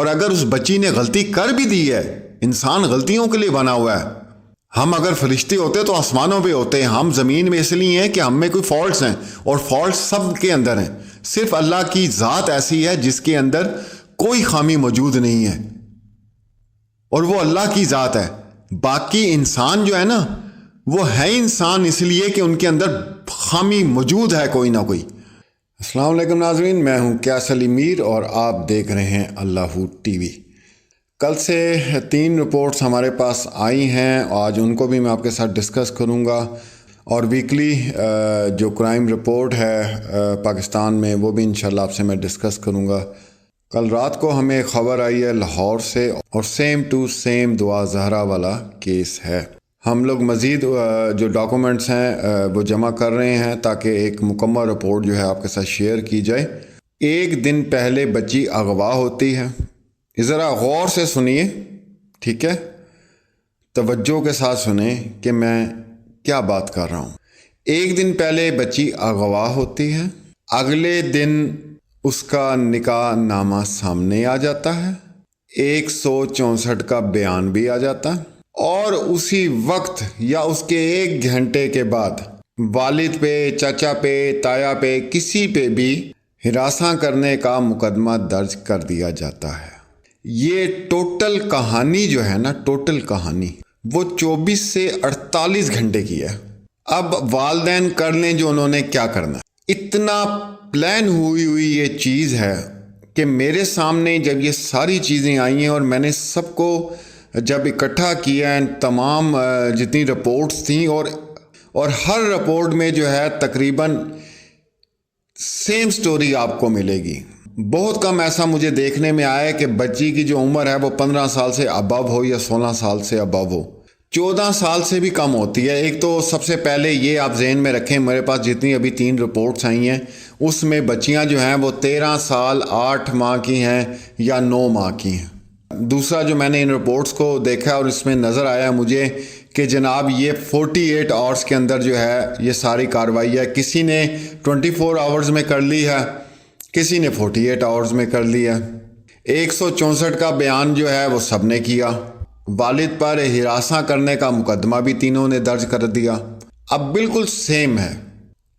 اور اگر اس بچی نے غلطی کر بھی دی ہے، انسان غلطیوں کے لیے بنا ہوا ہے، ہم اگر فرشتے ہوتے تو آسمانوں پہ ہوتے ہیں، ہم زمین میں اس لیے ہیں کہ ہم میں کوئی فالٹس ہیں، اور فالٹس سب کے اندر ہیں، صرف اللہ کی ذات ایسی ہے جس کے اندر کوئی خامی موجود نہیں ہے، اور وہ اللہ کی ذات ہے۔ باقی انسان جو ہے نا، وہ ہے انسان اس لیے کہ ان کے اندر خامی موجود ہے کوئی نہ کوئی۔ السلام علیکم ناظرین، میں ہوں قیاس علی میر اور آپ دیکھ رہے ہیں اللہ ٹی وی۔ کل سے 3 رپورٹس ہمارے پاس آئی ہیں، آج ان کو بھی میں آپ کے ساتھ ڈسکس کروں گا، اور ویکلی جو کرائم رپورٹ ہے پاکستان میں وہ بھی انشاءاللہ آپ سے میں ڈسکس کروں گا۔ کل رات کو ہمیں خبر آئی ہے لاہور سے، اور سیم ٹو سیم دعا زہرا والا کیس ہے۔ ہم لوگ مزید جو ڈاکومنٹس ہیں وہ جمع کر رہے ہیں تاکہ ایک مکمل رپورٹ جو ہے آپ کے ساتھ شیئر کی جائے۔ 1 دن پہلے بچی اغوا ہوتی ہے، ذرا غور سے سنیے، ٹھیک ہے، توجہ کے ساتھ سنیں کہ میں کیا بات کر رہا ہوں۔ 1 دن پہلے بچی اغوا ہوتی ہے، اگلے دن اس کا نکاح نامہ سامنے آ جاتا ہے، 164 کا بیان بھی آ جاتا ہے، اور اسی وقت یا اس کے 1 گھنٹے کے بعد والد پہ، چچا پہ، تایا پہ، کسی پہ بھی ہراساں کرنے کا مقدمہ درج کر دیا جاتا ہے۔ یہ ٹوٹل کہانی جو ہے نا، ٹوٹل کہانی وہ 24 سے 48 گھنٹے کی ہے۔ اب والدین کر لیں جو انہوں نے کیا کرنا ہے۔ اتنا پلان ہوئی یہ چیز ہے کہ میرے سامنے جب یہ ساری چیزیں آئی ہیں اور میں نے سب کو جب اکٹھا کیا ہے، تمام جتنی رپورٹس تھیں، اور ہر رپورٹ میں جو ہے تقریباً سیم سٹوری آپ کو ملے گی۔ بہت کم ایسا مجھے دیکھنے میں آیا ہے کہ بچی کی جو عمر ہے وہ 15 سال سے ابو ہو یا 16 سال سے ابو ہو، 14 سال سے بھی کم ہوتی ہے۔ ایک تو سب سے پہلے یہ آپ ذہن میں رکھیں، میرے پاس جتنی ابھی 3 رپورٹس آئی ہیں اس میں بچیاں جو ہیں وہ 13 سال 8 ماہ کی ہیں یا 9 ماہ کی ہیں۔ دوسرا جو میں نے ان رپورٹس کو دیکھا اور اس میں نظر آیا مجھے کہ جناب یہ 48 آورز کے اندر جو ہے یہ ساری کارروائی ہے۔ کسی نے 24 آورز میں کر لی ہے، کسی نے 48 آورز میں کر لی ہے۔ 164 کا بیان جو ہے وہ سب نے کیا، والد پر ہراساں کرنے کا مقدمہ بھی تینوں نے درج کر دیا۔ اب بالکل سیم ہے۔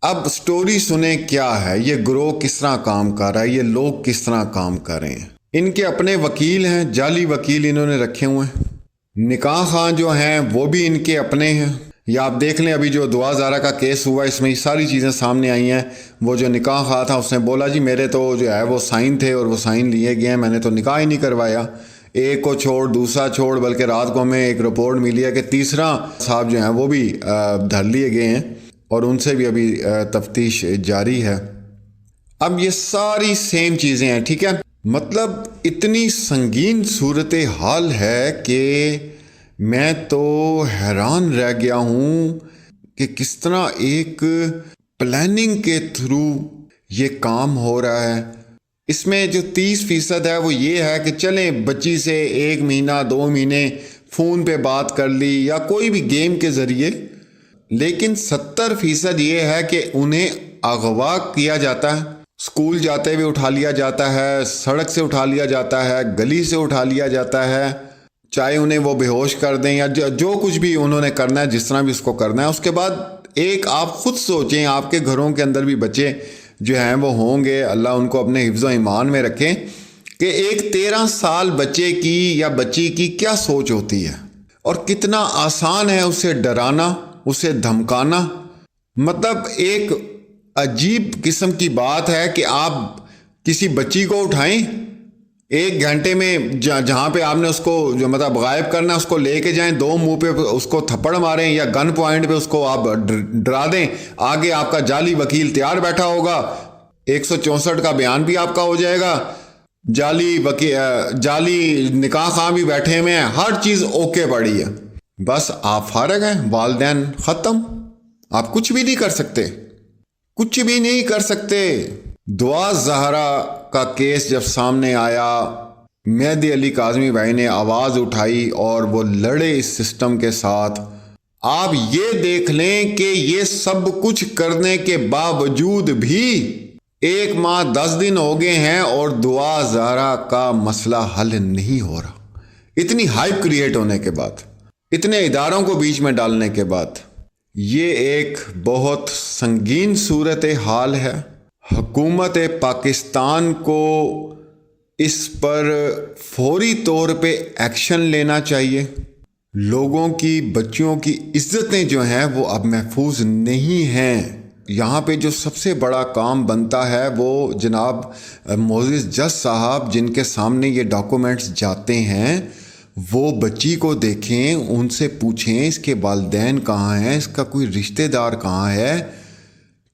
اب سٹوری سنیں کیا ہے، یہ گروہ کس طرح کام کر رہا ہے، یہ لوگ کس طرح کام کر رہے ہیں۔ ان کے اپنے وکیل ہیں، جعلی وکیل انہوں نے رکھے ہوئے ہیں۔ نکاح خواہ جو ہیں وہ بھی ان کے اپنے ہیں۔ یا آپ دیکھ لیں ابھی جو دعا زہرا کا کیس ہوا، اس میں یہ ساری چیزیں سامنے آئی ہیں۔ وہ جو نکاح خواہ تھا اس نے بولا جی میرے تو جو ہے وہ سائن تھے اور وہ سائن لیے گئے ہیں، میں نے تو نکاح ہی نہیں کروایا۔ ایک کو چھوڑ دوسرا چھوڑ، بلکہ رات کو ہمیں ایک رپورٹ ملی ہے کہ تیسرا صاحب جو ہیں وہ بھی دھر لیے گئے ہیں، اور ان سے بھی ابھی تفتیش جاری ہے۔ اب یہ ساری سیم چیزیں ہیں، ٹھیک ہے۔ مطلب اتنی سنگین صورتحال ہے کہ میں تو حیران رہ گیا ہوں کہ کس طرح ایک پلاننگ کے تھرو یہ کام ہو رہا ہے۔ اس میں جو 30% ہے وہ یہ ہے کہ چلیں بچی سے 1 مہینہ 2 مہینے فون پہ بات کر لی یا کوئی بھی گیم کے ذریعے، لیکن 70% یہ ہے کہ انہیں اغوا کیا جاتا ہے، اسکول جاتے ہوئے اٹھا لیا جاتا ہے، سڑک سے اٹھا لیا جاتا ہے، گلی سے اٹھا لیا جاتا ہے، چاہے انہیں وہ بے ہوش کر دیں یا جو کچھ بھی انہوں نے کرنا ہے، جس طرح بھی اس کو کرنا ہے۔ اس کے بعد ایک آپ خود سوچیں، آپ کے گھروں کے اندر بھی بچے جو ہیں وہ ہوں گے، اللہ ان کو اپنے حفظ و ایمان میں رکھیں، کہ ایک 13 سال بچے کی یا بچی کی کیا سوچ ہوتی ہے، اور کتنا آسان ہے اسے ڈرانا، اسے دھمکانا۔ مطلب ایک عجیب قسم کی بات ہے کہ آپ کسی بچی کو اٹھائیں 1 گھنٹے میں، جہاں پہ آپ نے اس کو جو مطلب غائب کرنا ہے اس کو لے کے جائیں، 2 منہ پہ اس کو تھپڑ ماریں یا گن پوائنٹ پہ اس کو آپ ڈرا دیں، آگے آپ کا جعلی وکیل تیار بیٹھا ہوگا، 164 کا بیان بھی آپ کا ہو جائے گا، جعلی نکاح خواہ بھی بیٹھے ہوئے ہیں، ہر چیز اوکے پڑی ہے، بس آپ فارغ ہیں، والدین ختم، آپ کچھ بھی نہیں کر سکتے، کچھ بھی نہیں کر سکتے۔ دعا زہرا کا کیس جب سامنے آیا، مہدی علی کاظمی بھائی نے آواز اٹھائی اور وہ لڑے اس سسٹم کے ساتھ۔ آپ یہ دیکھ لیں کہ یہ سب کچھ کرنے کے باوجود بھی 1 माह 10 दिन हो गए हैं और दुआ ज़हरा का मसला हल नहीं हो रहा। इतनी हाइप क्रिएट होने के बाद, इतने इदारों को बीच में डालने के बाद, ये एक बहुत संगीन सूरत हाल है। हुकूमत पाकिस्तान को इस पर फौरी तौर पे एक्शन लेना चाहिए। लोगों की, बच्चियों की इज्जतें जो हैं वो अब महफूज नहीं हैं। यहाँ पे जो सबसे बड़ा काम बनता है वो जनाब मोअज़्ज़िज़ जज साहब, जिनके सामने ये डॉक्यूमेंट्स जाते हैं, वो बच्ची को देखें, उनसे पूछें इसके वालिदैन कहाँ हैं, इसका कोई रिश्तेदार कहाँ है।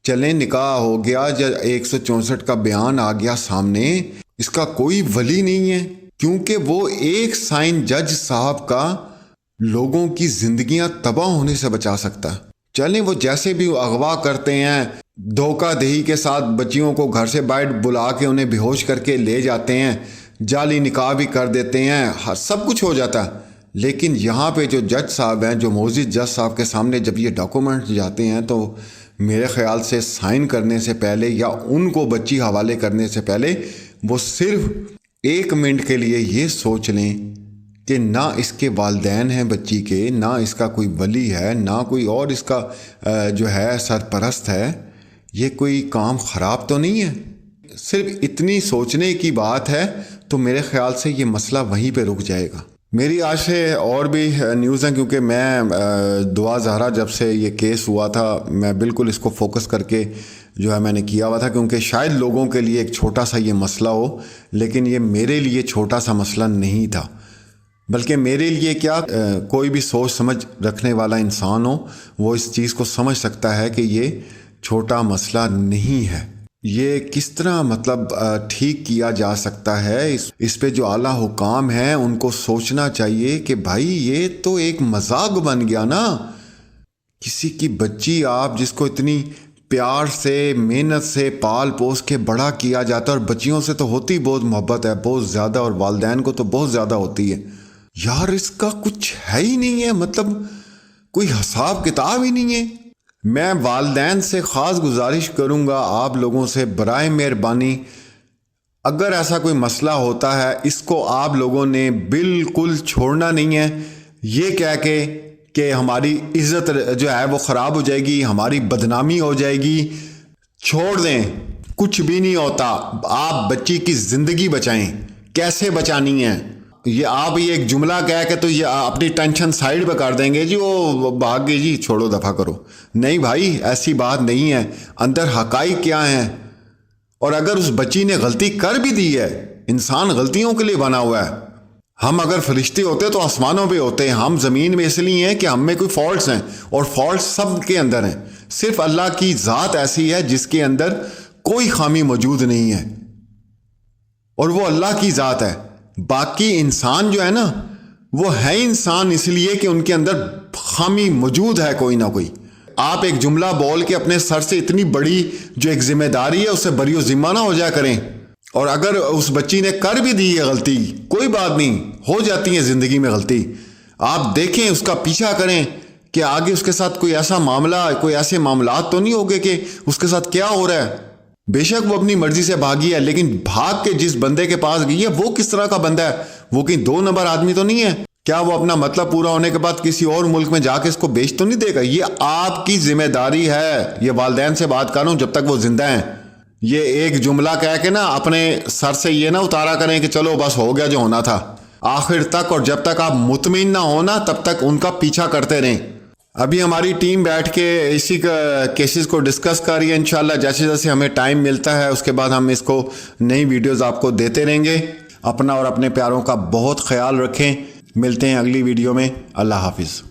चलें निकाह हो गया, जब 164 का बयान आ गया सामने, इसका कोई वली नहीं है, क्योंकि वो एक साइन जज साहब का लोगों की जिंदगियां तबाह होने से बचा सकता है। चलें वो जैसे भी अगवा करते हैं, धोखा दही के साथ बच्चियों को घर से बाहर बुला के उन्हें बेहोश करके ले जाते हैं, जाली निकाह भी कर देते हैं, सब कुछ हो जाता है। लेकिन यहाँ पे जो जज साहब हैं, जो मोअज़्ज़िज़ जज साहब के सामने जब ये डॉक्यूमेंट्स जाते हैं, तो मेरे ख़्याल से साइन करने से पहले या उनको बच्ची हवाले करने से पहले वो सिर्फ 1 मिनट के लिए ये सोच लें कि ना इसके वालिदैन हैं बच्ची के, ना इसका कोई वली है, ना कोई और इसका जो है सरपरस्त है। ये कोई काम ख़राब तो नहीं है। सिर्फ इतनी सोचने की बात है तो मेरे ख़्याल से ये मसला वहीं पे रुक जाएगा। मेरी आज से और भी न्यूज़ हैं, क्योंकि मैं दुआ ज़हरा जब से ये केस हुआ था, मैं बिल्कुल इसको फोकस करके जो है मैंने किया हुआ था, क्योंकि शायद लोगों के लिए एक छोटा सा ये मसला हो, लेकिन ये मेरे लिए छोटा सा मसला नहीं था। बल्कि मेरे लिए क्या, कोई भी सोच समझ रखने वाला इंसान हो वो इस चीज़ को समझ सकता है कि ये छोटा मसला नहीं है। ये किस तरह मतलब ठीक किया जा सकता है, इस पे जो आला हुकाम हैं उनको सोचना चाहिए कि भाई ये तो एक मजाक बन गया ना। किसी की बच्ची आप जिसको इतनी प्यार से, मेहनत से पाल पोस के बड़ा किया जाता है, और बच्चियों से तो होती बहुत मोहब्बत है, बहुत ज़्यादा, और वालिदैन को तो बहुत ज़्यादा होती है यार, इसका कुछ है ही नहीं है, मतलब कोई हिसाब किताब ही नहीं है। मैं वालिदैन से ख़ास गुजारिश करूँगा आप लोगों से, बराए मेहरबानी, अगर ऐसा कोई मसला होता है, इसको आप लोगों ने बिल्कुल छोड़ना नहीं है ये कह के कि हमारी इज़्ज़त जो है वो ख़राब हो जाएगी, हमारी बदनामी हो जाएगी। छोड़ दें, कुछ भी नहीं होता। आप बच्ची की ज़िंदगी बचाएं। कैसे बचानी है ये आप ये एक जुमला कह के तो ये अपनी टेंशन साइड पे कर देंगे जी, वो भाग गई जी, छोड़ो दफ़ा करो। नहीं भाई, ऐसी बात नहीं है। अंदर हक़ाइक़ क्या हैं, और अगर उस बच्ची ने गलती कर भी दी है, इंसान गलतियों के लिए बना हुआ है। हम अगर फरिश्ते होते तो आसमानों पे होते हैं, हम ज़मीन में इसलिए हैं कि हम में कोई फॉल्ट्स हैं, और फॉल्ट्स सब के अंदर हैं। सिर्फ अल्लाह की ज़ात ऐसी है जिसके अंदर कोई खामी मौजूद नहीं है, और वो अल्लाह की ज़ात है। बाकी इंसान जो है ना, वो है इंसान इसलिए कि उनके अंदर खामी मौजूद है कोई ना कोई। आप एक जुमला बोल के अपने सर से इतनी बड़ी जो एक जिम्मेदारी है उससे बरियो ज़िम्मा ना हो जाया करें। और अगर उस बच्ची ने कर भी दी है गलती, कोई बात नहीं, हो जाती है ज़िंदगी में गलती। आप देखें, उसका पीछा करें कि आगे उसके साथ कोई ऐसा मामला, कोई ऐसे मामलात तो नहीं होंगे कि उसके साथ क्या हो रहा है। बेशक वो अपनी मर्जी से भागी है, लेकिन भाग के जिस बंदे के पास गई है वो किस तरह का बंदा है, वो कहीं 2 नंबर आदमी तो नहीं है। क्या वो अपना मतलब पूरा होने के बाद किसी और मुल्क में जाके इसको बेच तो नहीं देगा? ये आपकी जिम्मेदारी है। ये वालिदैन से बात कर रहा हूँ जब तक वो जिंदा हैं। ये एक जुमला कह के ना अपने सर से ये ना उतारा करें कि चलो बस हो गया जो होना था, आखिर तक। और जब तक आप मुतमिन ना हो ना, तब तक उनका पीछा करते रहें। अभी हमारी टीम बैठ के इसी केसेस को डिस्कस कर रही है। इंशाल्लाह जैसे जैसे हमें टाइम मिलता है उसके बाद हम इसको नई वीडियोस आपको देते रहेंगे। अपना और अपने प्यारों का बहुत ख्याल रखें। मिलते हैं अगली वीडियो में। अल्लाह हाफिज़।